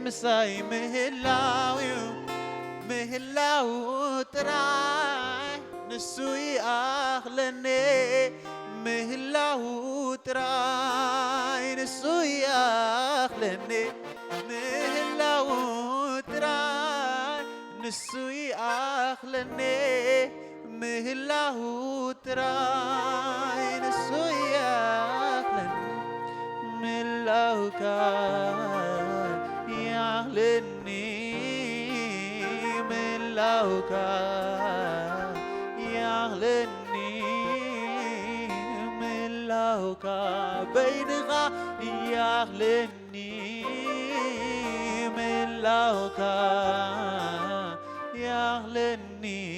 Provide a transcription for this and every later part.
مساي مهلاو تراي نسوي أخلني مهلاو تراي نسوي أخلني مهلاو تراي نسوي أخلني مهلاو تراي نسوي أخلني مهلاو كان يعلني مهلاو كان يعلني مهلاو كان بينغا يعلني مهلاو كان يعلني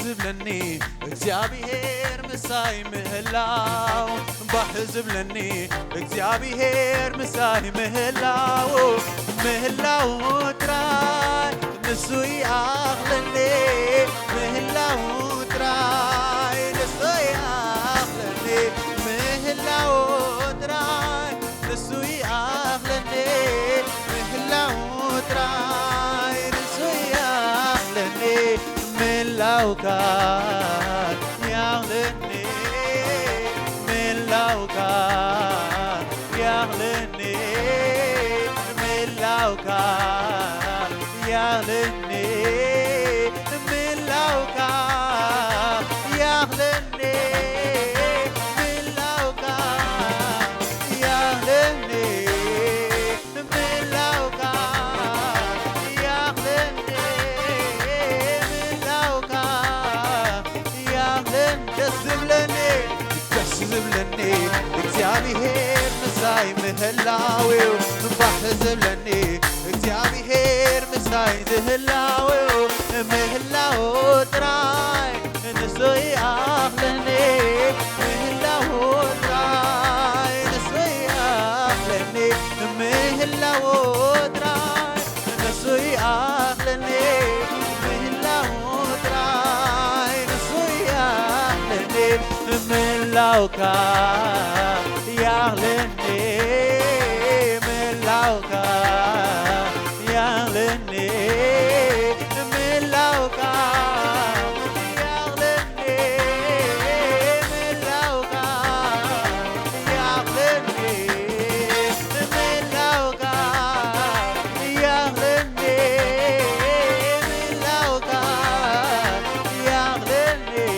زبلني እግዚአብሔር ምሳይ ምህላው ባሕዝብለኒ እግዚአብሔር ምሳይ ምህላው ምህላው ጥራይ ንሱ ይኣኽለኒ ምህላው ጥራይ ንሱ ይኣኽለኒ ምህላው ጥራይ ንሱ ይኣኽለኒ ምህላው ጥራይ ንሱ ይኣኽለኒ ملاو كان يعلني ملاو كان يعلني ملاو كان يعلني ملاو كان يعلني ملاو كان يعلني ملاو كان يعلني زبلني እግዚአብሔር ምሳይ ምህላው ባሕዝብለኒ እግዚአብሔር ምሳይ ዝህላው ምህላው ጥራይ ንሱ ይኣኽለኒ ምህላው ጥራይ ንሱ ይኣኽለኒ ምህላው ጥራይ ንሱ ይኣኽለኒ ምህላው ጥራይ ንሱ ይኣኽለኒ ملاو كان يعلني ملاو كان يعلني ملاو كان يعلني ملاو كان يعلني ملاو كان يعلني ملاو كان يعلني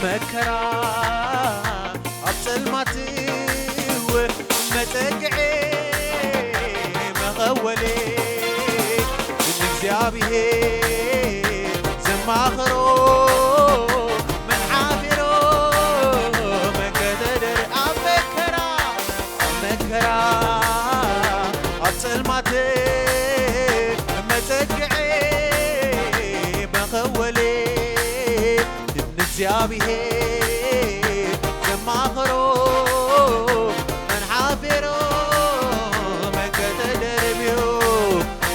مكرا أبسلماتي ومتقعي مغولي من እግዚአብሔር زماخرو من عابرو من قدر أمكرا أبسلماتي متقعي مغولي እግዚአብሔር ዘማኽሮ መንሓፊሮ መከተደርብዮ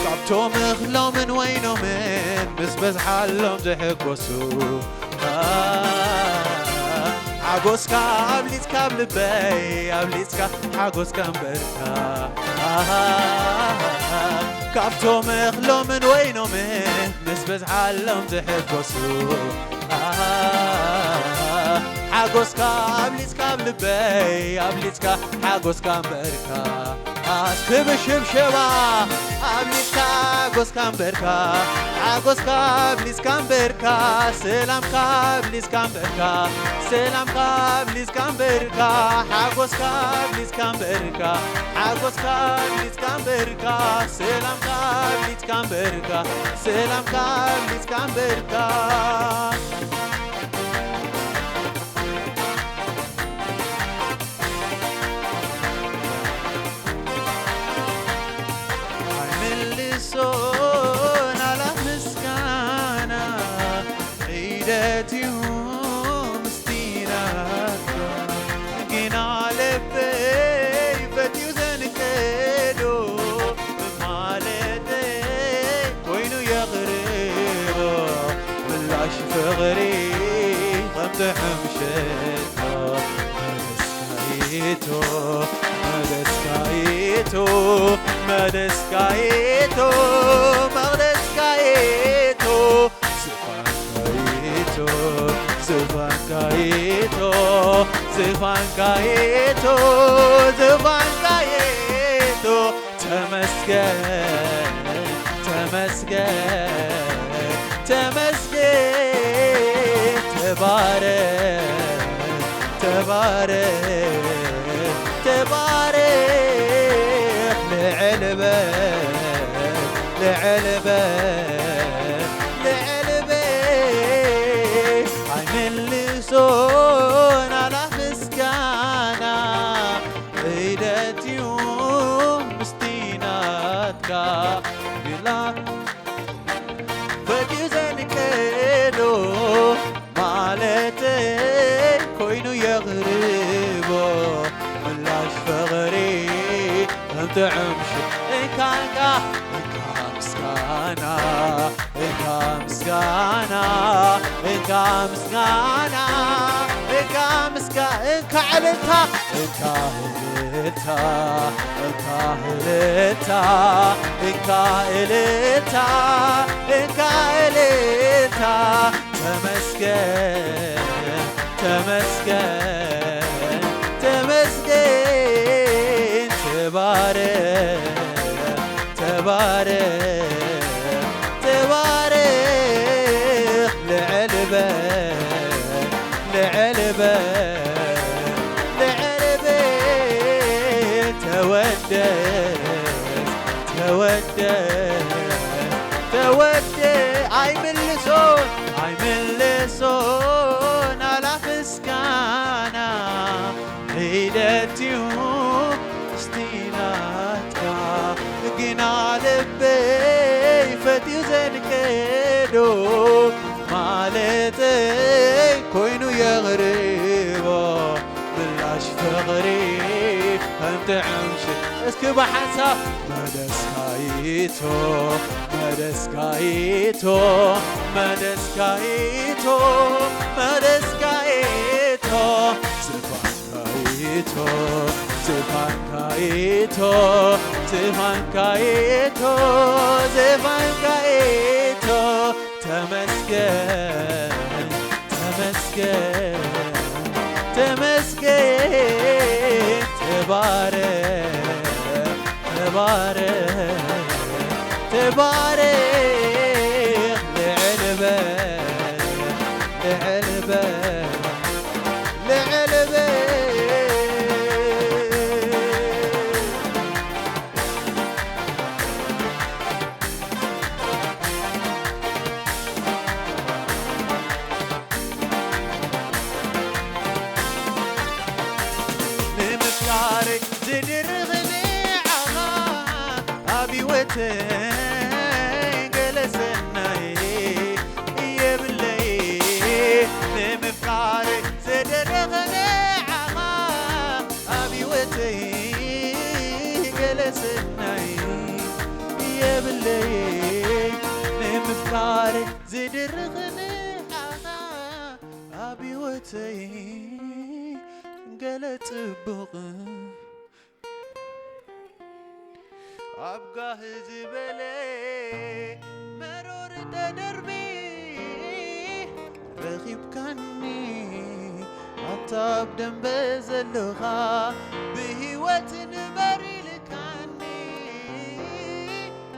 ካብቶም እኽሎምን ወይኖምን ምስ በዝሓሎም ዘሕጐሱ ሓጐስካ ኣብሊፅካ ኣብ ልበይ ኣብሊፅካ ሓጐስካ እምበርካ ካብቶም እኽሎምን ወይኖምን ምስ በዝሓሎም ዘሕጐሱ ሓጐስካ ኣብሊፅካ ኣብ ልበይ ኣብሊፅካ ሓጐስካ እምበርካ ኣስክብሽብሽባ ኣብሊፅካ ሓጐስካ እምበርካ ሓጐስካ ኣብሊፅካ እምበርካ ሰላምካ ኣብሊፅካ እምበርካ ሰላምካ ኣብሊፅካ እምበርካ ሓጐስካ ኣብሊፅካ እምበርካ ሓጐስካ ኣብሊፅካ እምበርካ ሰላምካ ኣብሊፅካ بلسكامبركا سلامكا بلسكامبركا صون على مسكانا عيدتهم مستيناك جينا لبي فتيوزن كيلو مالتي وينو يغريبا بلاش فغري غمت حمشتها مدسكايتو مدسكايتو مدسكايتو مدسكايتو زفانكايتو زفانكايتو زفانكايتو تمسكن تمسكن تمسكن تبارك تبارك تبارك لعلبك لعلبك لعلبك عين اللسون على مسكانا عيدت يوم مستيناتك بلا فديوزن كيلو مالتي كوينو يغربو ملاش فغري انت عمشي كانكا مسكانا إنكا مسكانا إنكا مسكانا إنكا مسكانا إنكا علتا إنكا هلتا إنكا هلتا إنكا هلتا إنكا هلتا تمسكن تمسكن تمسكن تبارك تبارك تبارك لعلبك لعلبك لعلبك تودس تودس تودس عاي من لسون عاي من لسون على فسكانا عيدتهم استيناتك جينا لبي فتيوزن كيدو مالتي كوينو يغريبا بلاش فغريب انت عمشي اسكب حسا مدسكايتو مدسكايتو مدسكايتو مدسكايتو زفانكايتو زفانكايتو زفانكايتو زفانكايتو تمسكن تمسكن تمسكن تبارك تبارك تبارك لعلبك لعلبك لعلبك زدرغني عغا أبي وتن جلسناي يبلي لمفقاري زدرغني عغا أبي وتن جلسناي يبلي لمفقاري زدرغني عغا أبي وتن قلت بغى أبقى زبالي مرور تدربي رغيب كاني عطاب دم بزلغا بهوة نبري لكاني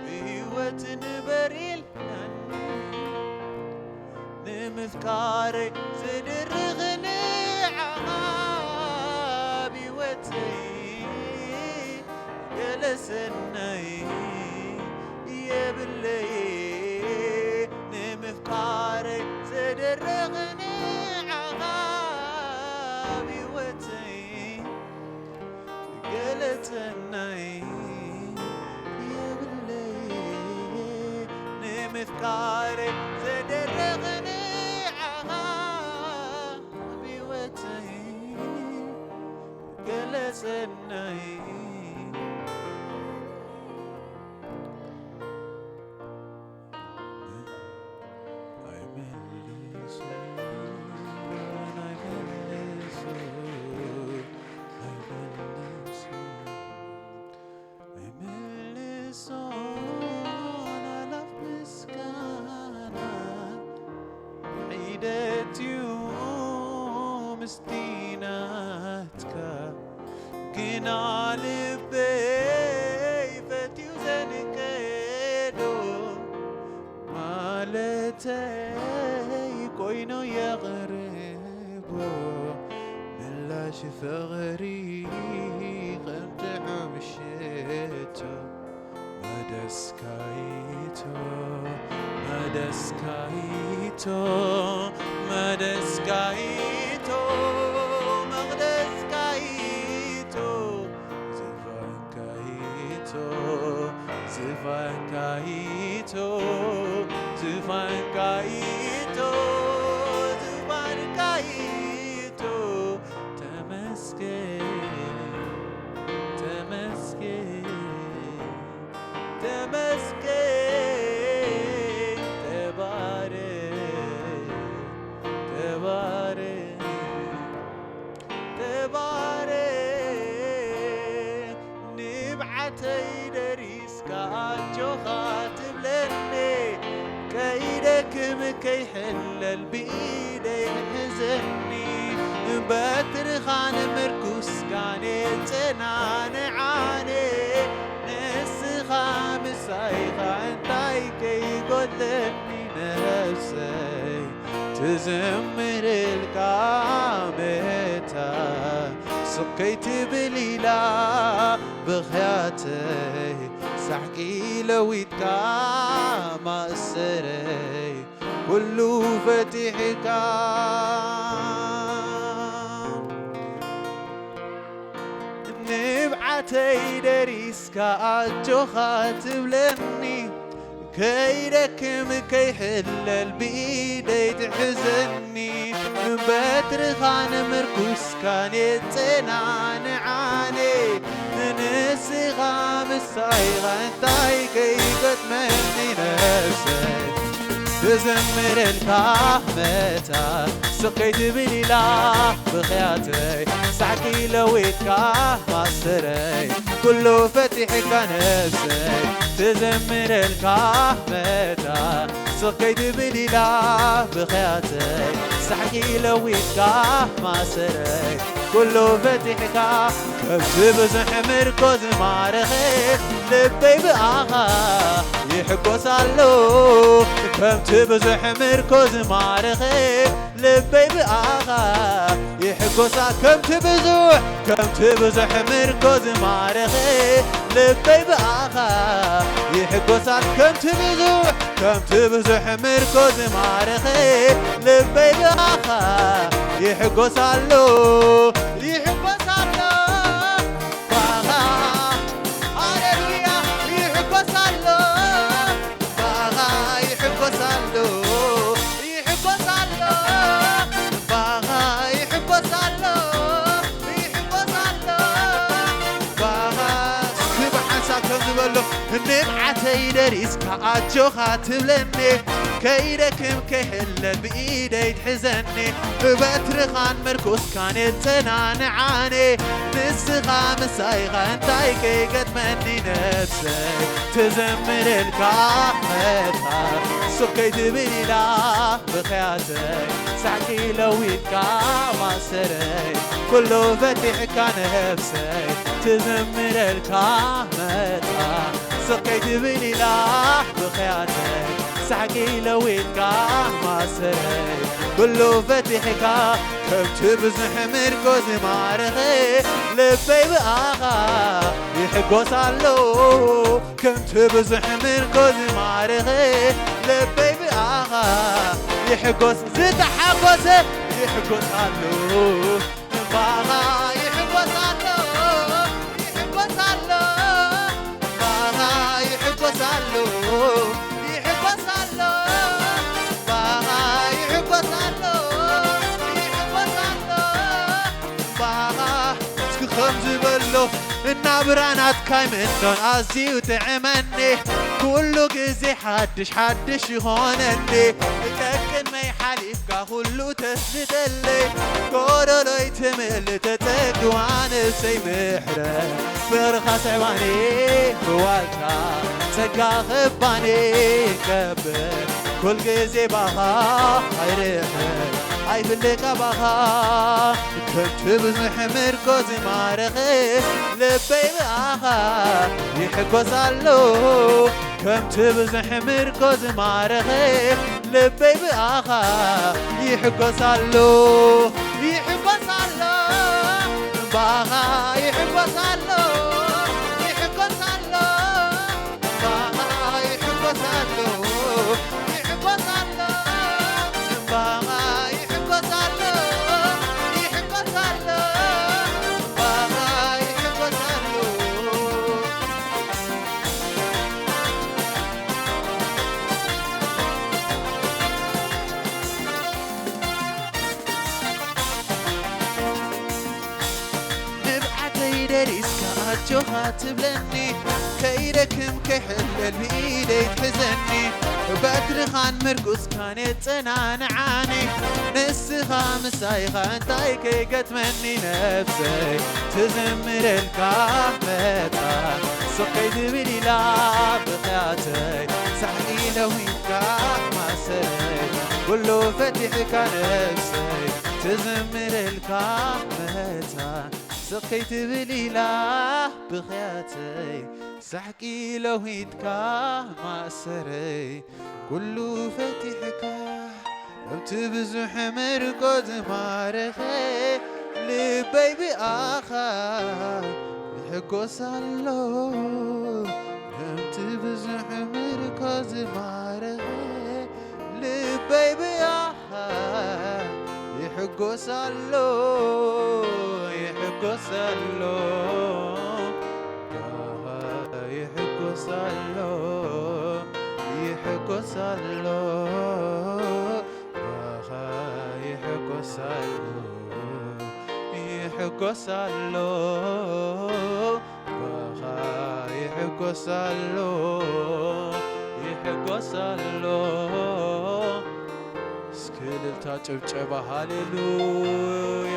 بهوة نبري لكاني نمفكاري زدرغني عابي وتي جلسناي يبلي نمفكاري زدرغني عغابي وتي قلتني يبلي نمفكاري زدرغني عغابي وتي قلتني مسكينتك كنا لبي فتي وزنكيدو مالتي كوينو يغربو ملاش ثغري قمت عمشيتو مدسكايتو مدسكايتو مدسكايتو مغدسكايتو زفانكايتو زفانكايتو زفانكايتو زفانكايتو تمسكين تمسكين تمسكين تبارك تبارك تبارك نبعتي دريسك عالجوخات بلني كيدك مكي حلل بإيدي حزني باترخان مركوس كانت تنان عاني نسخة مسايخة انتاي كي قدلني نفسي تزمر الكامتا سكيت بليلة بخياتي سحكي لويتك ما السري كله فتحك نبعتي دريسك عالجوخات بلني كيدك مكي حلل بإيدي تحزني بترخان مركوس كان يتنان عاني نسيغا مسايغا انتاي كي قد مني نفسي تزمر الكهمتا سقيت بليلة بخياتي سعكي لويتك ما سري كله فتحك نفسي تزمر الكهمتا سقيت بليلة بخياتي سعكي لويتك ما سري كله فتحك كبت بزح مركز مارخي لبي بآخا يحكو سالو كبت بزح مركز مارخي لبي بآخا يحكو سالو كبت بزح مركز مارخي لبي بآخا يحكو سالو كبت بزح مركز مارخي لبي بآخا يحكو سالو يحكو سالو باغا هاليلويا يحكو سالو باغا يحكو سالو يحكو سالو باغا يحكو سالو يحكو سالو باغا سبحان ساكم نبلو نبعتي دريسك عالجوخات بلني كيدكم كهلل بإيدي تحزني بترخان مركوس كانت تنان عاني نسخة مسايغة انتاي كي قد مني نفسي تزمر الكهمتا سقيت بليلة بخياتي سعكي لويتك ما سري كله فتحك نفسي تزمر الكهمتا سقيت بليلة بخياتي سعكي لويتك ما سري كله فتحك كم تبزح مركز معرخي لبي بآخا يحقوس علو كم تبزح مركز معرخي لبي بآخا يحقوس زيت حقوسه يحقوس علو بآخا يحقوس علو يحقوس علو بآخا يحقوس علو يحقوس علو بآخا يحقوس علو يحقوس علو بآخا اسكي خمز بلو النابرانات كايمنون عزي وتعمني كله جزي حدش يخونني لكن ما يحاليفك كله تسلت اللي كورلو يتمل تتقوان سي محرم برخص عواني بوالكا سقا خباني كبر كل جزي بخا هيرحل هاي فلقا بخا كنت بزح مركز معرخي لبي بآخا يحقوس علو كم تبزح مركز معرخي لبي بآخا يحقوس علو يحقوس علو بآخا يحقوس علو يحقوس علو بآخا يحقوس علو يحقوس علو بآخا يحقوس علو يحقوس علو بآخا يحقوس علو نبعتي داريسكا أجوها تبلني كيركم كحلل بإيدي تحزني بدر خان مرقص كانت تنعنعاني نسخة مسايخة انتاي كي قتمني نفسي تزمر الكامتا سقيت بليلا بخياتي سحقي لو ينكاح ما سري كله فتحك نفسي تزمر الكامتا سقيت بليلا بخياتي سحكي لو هيدكا ما سري كله فتحك لو تبزح مركز معرخي لبي بآخا يحقوس علو لو تبزح مركز معرخي لبي بآخا يحقوس علو يحقوس علو يحقوس علو يحقوس علو يحقوس علو يحقوس علو يحقوس علو يحقوس علو سكيل تاچبچبا هاليلويا